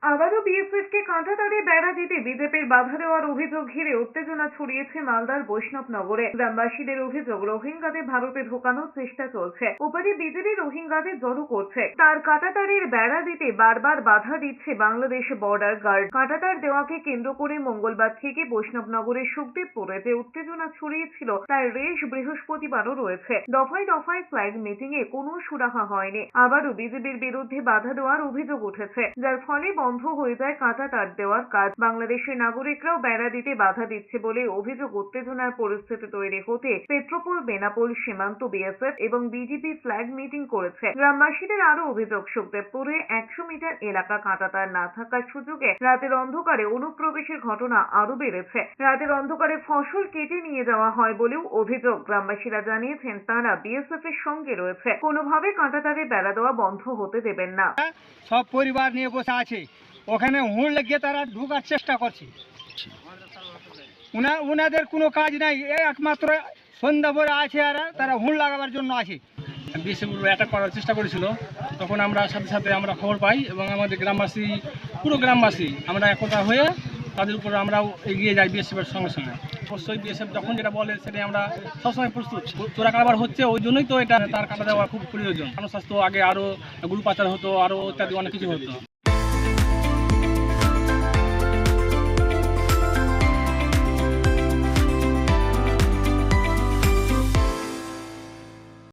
আবারও বিএসএফকে কাঁটাতারে বেড়া দিতে বিজেপির বাধা দেওয়ার অভিযোগ ঘিরে উত্তেজনা ছড়িয়েছে মালদার বৈষ্ণবনগরে। গ্রামবাসীদের অভিযোগ, রোহিঙ্গাদের ভারতে ঢোকানোর চেষ্টা চলছে। ওপারে বিজেপি রোহিঙ্গাদের জড়ো করছে, তার কাঁটাতারের বেড়া দিতে বারবার বাধা দিচ্ছে বাংলাদেশ বর্ডার গার্ড। কাঁটাতার দেওয়াকে কেন্দ্র করে মঙ্গলবার থেকে বৈষ্ণবনগরের সুখদেবপুরে যে উত্তেজনা ছড়িয়েছিল তার রেশ বৃহস্পতিবারও রয়েছে। দফায় দফায় ফ্ল্যাগ মিটিং এ কোনো সুরাহা হয়নি। আবারও বিজেপির বিরুদ্ধে বাধা দেওয়ার অভিযোগ উঠেছে, যার ফলে বন্ধ হয়ে যায় কাঁটাতার দেওয়ার কাজ। বাংলাদেশের নাগরিকরাও বেড়া দিতে বাধা দিচ্ছে বলে অভিযোগ। উত্তেজনার পরিস্থিতি তৈরি হতে পেট্রোপোল বেনাপোল সীমান্ত বিএসএফ এবং বিজেপি ফ্ল্যাগ মিটিং করেছে। গ্রামবাসীদের আরো অভিযোগ, সুখদেবপুরে 100 মিটার এলাকা কাঁটাতার না থাকার সুযোগে রাতের অন্ধকারে অনুপ্রবেশের ঘটনা আরো বেড়েছে। রাতের অন্ধকারে ফসল কেটে নিয়ে যাওয়া হয় বলেও অভিযোগ। গ্রামবাসীরা জানিয়েছেন তারা বিএসএফ এর সঙ্গে রয়েছে, কোনোভাবে কাঁটাতারে বেড়া দেওয়া বন্ধ হতে দেবেন না। সব পরিবার নিয়ে বসে আছে, ওখানে হুড় লাগিয়ে তারা ঢোকার চেষ্টা করছে। ওনাদের কোনো কাজ নাই, একমাত্র সন্ধ্যা পরে আছে আর তারা হুড় লাগাবার জন্য আছে। বিএসএফ অ্যাটাক করার চেষ্টা করেছিল, তখন আমরা সাথে সাথে আমরা খবর পাই এবং আমাদের গ্রামবাসী, পুরো গ্রামবাসী আমরা একতা হয়ে তাদের উপর আমরাও এগিয়ে যাই বিএসএফের সঙ্গে সঙ্গে। অবশ্যই বিএসএফ যখন যেটা বলে সেটাই আমরা সবসময় প্রস্তুত। চোরা কারবার হচ্ছে, ওই জন্যই তো এটা তার কাটা দেওয়া খুব প্রয়োজন। মানুষ স্বাস্থ্য আগে আরও গ্রুপ পাচার হতো, আরও ইত্যাদি অনেক কিছু হতো।